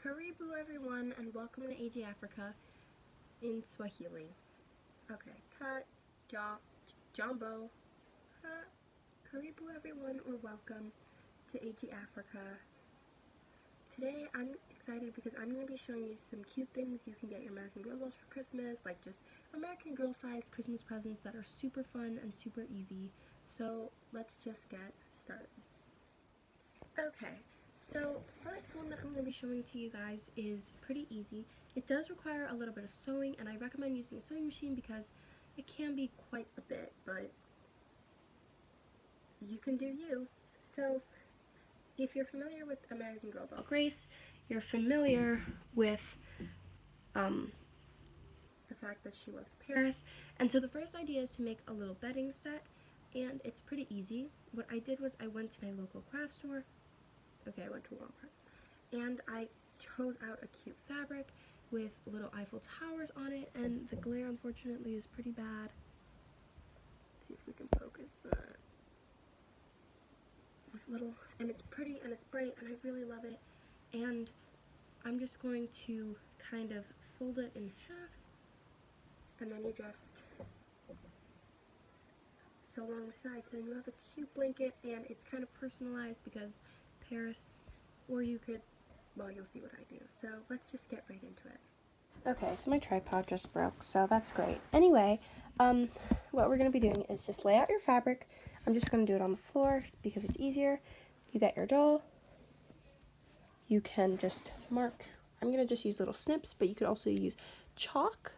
Karibu everyone and welcome to AG Africa in Swahili. Okay, Jambo. Karibu everyone or welcome to AG Africa. Today I'm excited because I'm going to be showing you some cute things you can get your American Girl dolls for Christmas, like just American Girl sized Christmas presents that are super fun and super easy. So let's just get started. Okay. So the first one that I'm going to be showing to you guys is pretty easy. It does require a little bit of sewing, and I recommend using a sewing machine because it can be quite a bit, but you can do you. So if you're familiar with American Girl doll Grace, you're familiar with the fact that she loves Paris. And so the first idea is to make a little bedding set, and it's pretty easy. What I did was I went to my local craft store. Okay, I went to Walmart. And I chose out a cute fabric with little Eiffel Towers on it, and the glare unfortunately is pretty bad. Let's see if we can focus that. With little, and it's pretty and it's bright and I really love it. And I'm just going to kind of fold it in half, and then you just sew along the sides, and then you have a cute blanket, and it's kind of personalized because Paris, or you could, well, you'll see what I do. So let's just get right into it. Okay, so my tripod just broke, so that's great. Anyway, what we're going to be doing is just lay out your fabric. I'm just going to do it on the floor because it's easier. You get your doll. You can just mark. I'm going to just use little snips, but you could also use chalk.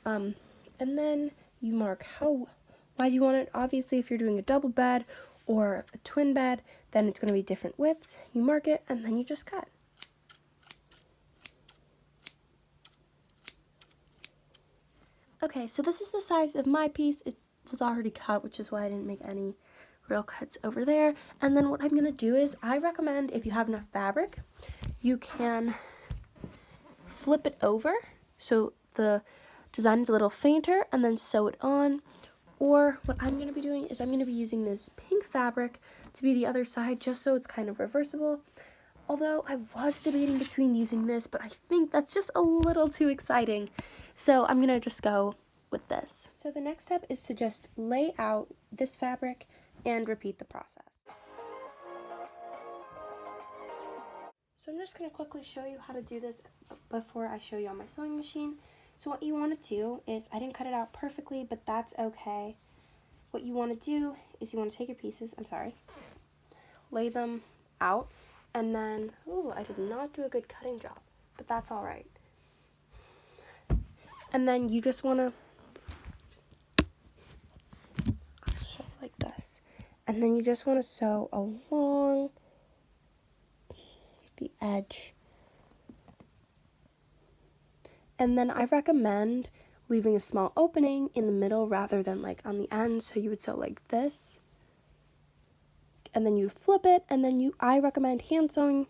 And then you mark how wide you want it. Obviously, if you're doing a double bed or a twin bed, then it's going to be different widths. You mark it, and then you just cut. Okay, so this is the size of my piece. It was already cut, which is why I didn't make any real cuts over there. And then what I'm going to do is, I recommend if you have enough fabric, you can flip it over so the design is a little fainter, and then sew it on. Or what I'm going to be doing is I'm going to be using this pink fabric to be the other side, just so it's kind of reversible. Although I was debating between using this, but I think that's just a little too exciting. So I'm going to just go with this. So the next step is to just lay out this fabric and repeat the process. So I'm just going to quickly show you how to do this before I show you on my sewing machine. So what you want to do is, I didn't cut it out perfectly, but that's okay. What you want to do is you want to take your pieces, lay them out, and then, ooh, I did not do a good cutting job, but that's all right. And then you just want to, I'll show it like this, and then you just want to sew along the edge. And then I recommend leaving a small opening in the middle rather than like on the end, so you would sew like this. And then you flip it, and then I recommend hand sewing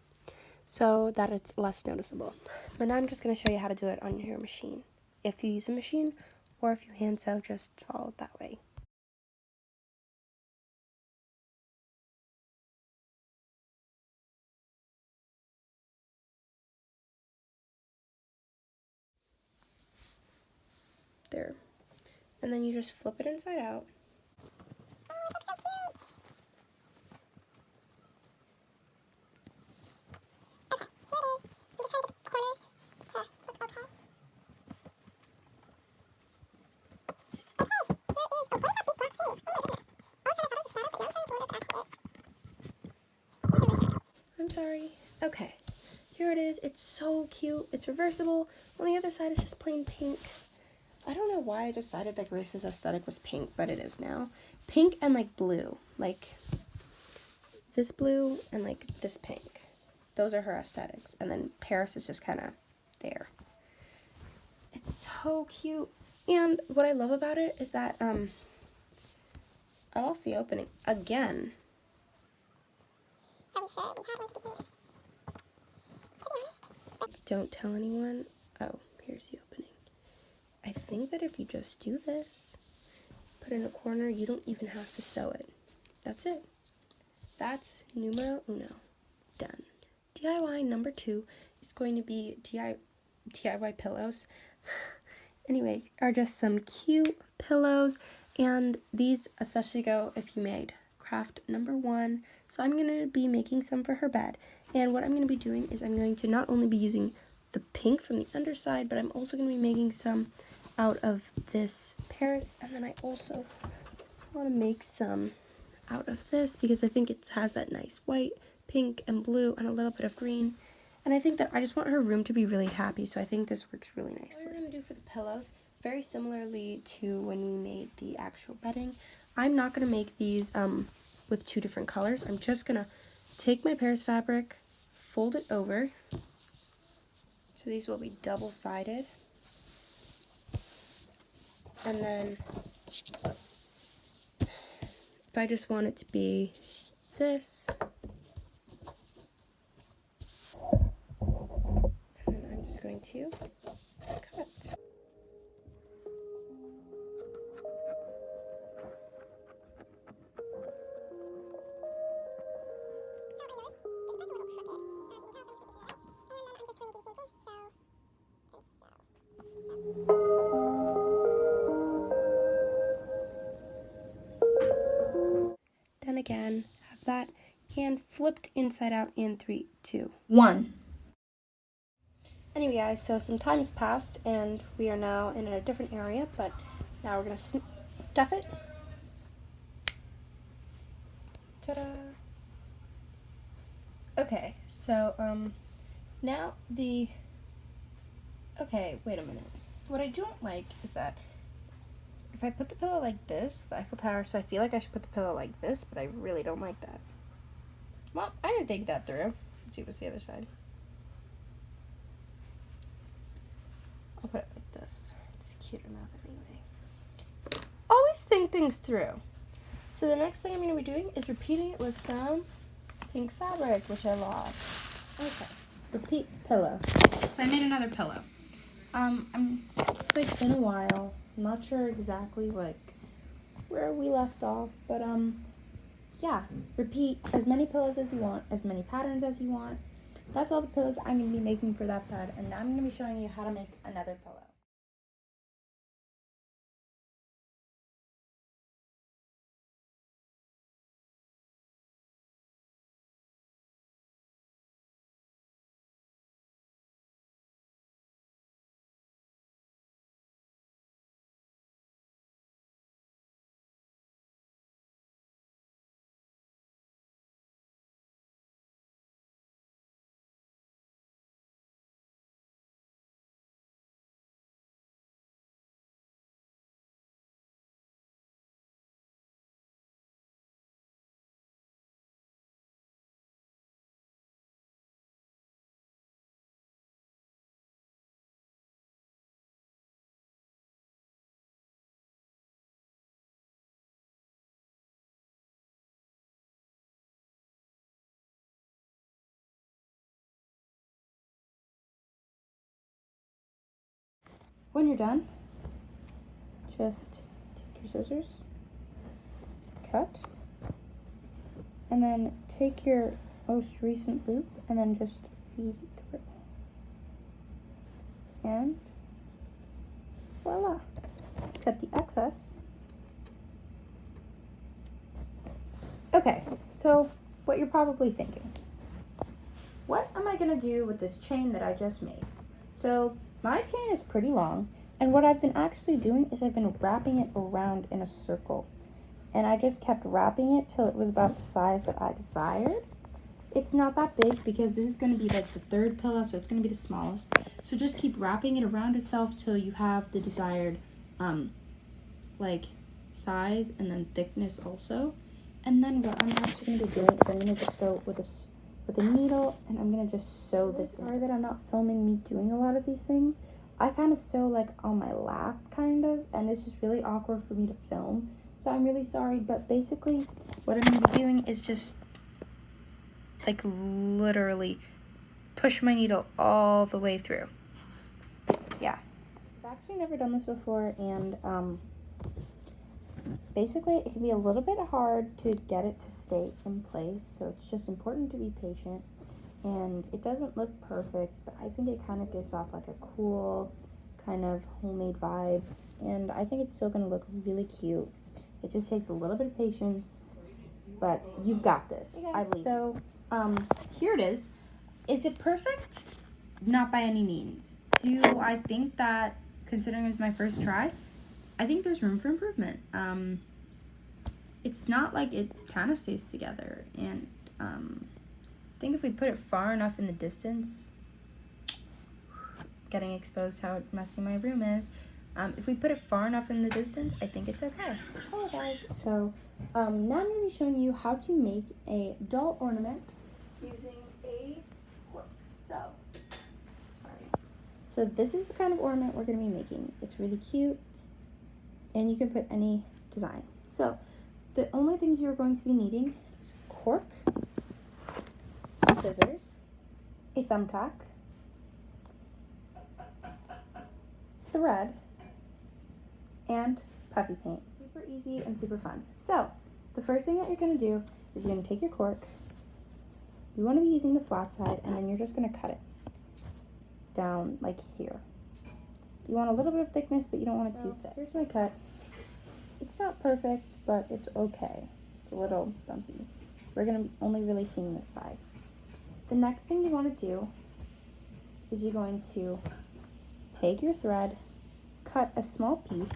so that it's less noticeable. But now I'm just going to show you how to do it on your machine. If you use a machine, or if you hand sew, just follow it that way. There. And then you just flip it inside out. I'm sorry. Okay, here it is. It's so cute. It's reversible. On the other side, it's just plain pink. I don't know why I decided that Grace's aesthetic was pink, but it is now. Pink and like blue. Like this blue and like this pink. Those are her aesthetics. And then Paris is just kind of there. It's so cute. And what I love about it is that I lost the opening again. Are we sure we have to Don't tell anyone. Oh, here's the opening. I think that if you just do this, put it in a corner, you don't even have to sew it. That's it. That's numero uno. Done. Do DIY number 2 is going to be DIY pillows. Anyway, are just some cute pillows, and these especially go if you made craft number 1. So I'm going to be making some for her bed, and what I'm going to be doing is I'm going to not only be using the pink from the underside, but I'm also going to be making some out of this Paris, and then I also want to make some out of this because I think it has that nice white, pink, and blue, and a little bit of green. And I think that I just want her room to be really happy, so I think this works really nicely. What we're going to do for the pillows, very similarly to when we made the actual bedding, I'm not going to make these with 2 different colors. I'm just going to take my Paris fabric, fold it over, so these will be double-sided, and then if I just want it to be this, and then I'm just going to cut. Then again, have that, and flipped inside out in 3, 2, 1. Anyway, guys, so some time has passed, and we are now in a different area, but now we're going to stuff it. Ta-da! Okay, so, now okay, wait a minute. What I don't like is that if I put the pillow like this, the Eiffel Tower, so I feel like I should put the pillow like this, but I really don't like that. Well, I didn't think that through. Let's see what's the other side. I'll put it like this. It's cute enough anyway. Always think things through. So the next thing I'm going to be doing is repeating it with some pink fabric, which I lost. Okay, repeat pillow. So I made another pillow. It's like been a while. I'm not sure exactly like where we left off, but yeah, repeat as many pillows as you want, as many patterns as you want. That's all the pillows I'm going to be making for that bed, and now I'm going to be showing you how to make another pillow. When you're done, just take your scissors, cut, and then take your most recent loop and then just feed it through. And voila! Cut the excess. Okay, so what you're probably thinking, what am I gonna do with this chain that I just made? So my chain is pretty long, and what I've been actually doing is I've been wrapping it around in a circle, and I just kept wrapping it till it was about the size that I desired. It's not that big because this is going to be like the 3rd pillow, so it's going to be the smallest. So just keep wrapping it around itself till you have the desired like size and then thickness also. And then what I'm actually going to be doing is I'm going to just go with a needle, and I'm going to just sew this. Sorry that I'm not filming me doing a lot of these things. I kind of sew like on my lap kind of, and it's just really awkward for me to film. So I'm really sorry, but basically what I'm going to be doing is just like literally push my needle all the way through. Yeah. I've actually never done this before, and basically it can be a little bit hard to get it to stay in place, so it's just important to be patient. and it doesn't look perfect, but I think it kind of gives off like a cool kind of homemade vibe, and I think it's still going to look really cute. It just takes a little bit of patience, but you've got this. Hey I guys, believe. so here it is. Is it perfect? Not by any means. Do I think that, considering it was my first try, I think there's room for improvement. It's not like it kind of stays together, and I think if we put it far enough in the distance, getting exposed how messy my room is, if we put it far enough in the distance, I think it's okay. Hello guys, so now I'm going to be showing you how to make a doll ornament using a cork. So this is the kind of ornament we're going to be making. It's really cute, and you can put any design. So the only things you're going to be needing is cork, scissors, a thumbtack, thread, and puffy paint. Super easy and super fun. So the first thing that you're going to do is you're going to take your cork. You want to be using the flat side, and then you're just going to cut it down like here. You want a little bit of thickness, but you don't want it too thick. Here's my cut. It's not perfect, but it's okay. It's a little bumpy. We're going to be only really seeing this side. The next thing you want to do is you're going to take your thread, cut a small piece,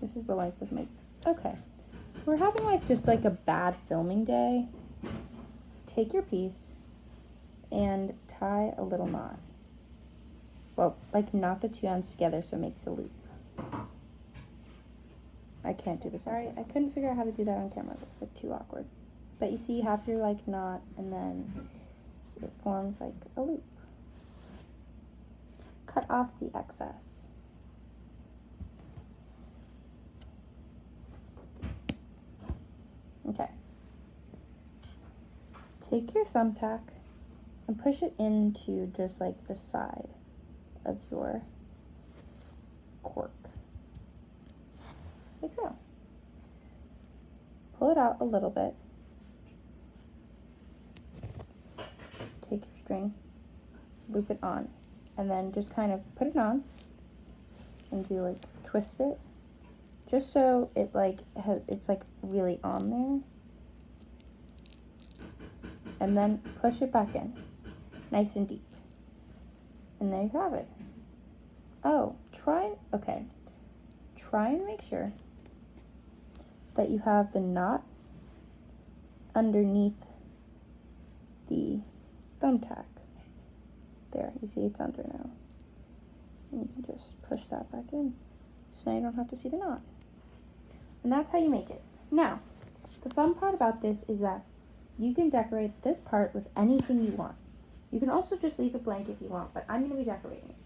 this is the length of my, okay. We're having like just like a bad filming day. Take your piece and tie a little knot. Well, like knot the two ends together so it makes a loop. I can't do this. Sorry, I couldn't figure out how to do that on camera. It was like too awkward. But you see, you have your like knot, and then it forms like a loop. Cut off the excess. Okay. Take your thumbtack and push it into just like the side of your cork. Like so. Pull it out a little bit. Take your string, loop it on, and then just kind of put it on and do like twist it, just so it like it's like really on there, and then push it back in, nice and deep, and there you have it. Oh, try and make sure that you have the knot underneath the thumbtack. There, you see it's under now. And you can just push that back in. So now you don't have to see the knot. And that's how you make it. Now, the fun part about this is that you can decorate this part with anything you want. You can also just leave it blank if you want, but I'm going to be decorating it.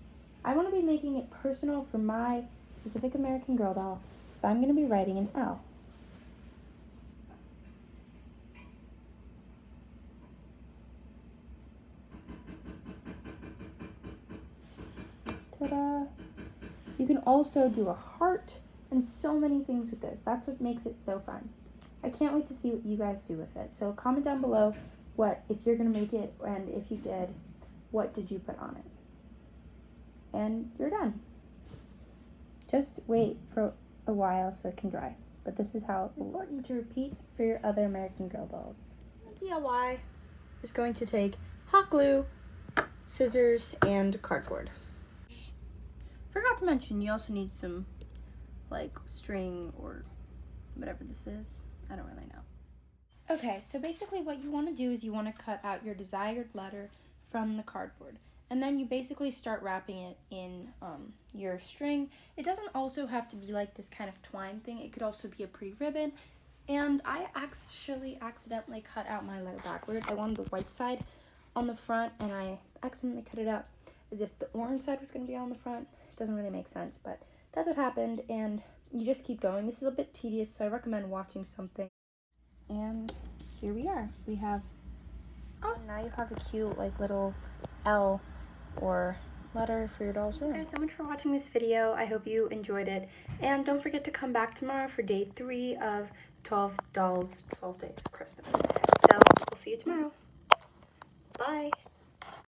I want to be making it personal for my specific American Girl doll, so I'm going to be writing an L. Ta-da! You can also do a heart and so many things with this. That's what makes it so fun. I can't wait to see what you guys do with it. So comment down below what, if you're going to make it, and if you did, what did you put on it? And you're done. Just wait for a while so it can dry. But this is how it's important to repeat for your other American Girl dolls. DIY is going to take hot glue, scissors, and cardboard. Forgot to mention, you also need some like string or whatever this is. I don't really know. Okay, so basically what you want to do is you want to cut out your desired letter from the cardboard. And then you basically start wrapping it in your string. It doesn't also have to be like this kind of twine thing. It could also be a pretty ribbon. And I actually accidentally cut out my letter backward. I wanted the white side on the front, and I accidentally cut it out as if the orange side was going to be on the front. It doesn't really make sense, but that's what happened, and you just keep going. This is a bit tedious, so I recommend watching something. And here we are. We have, oh, now you have a cute like little L or letter for your doll's room. Thank you guys so much for watching this video. I hope you enjoyed it, and don't forget to come back tomorrow for day 3 of 12 dolls, 12 days of Christmas. So we'll see you tomorrow.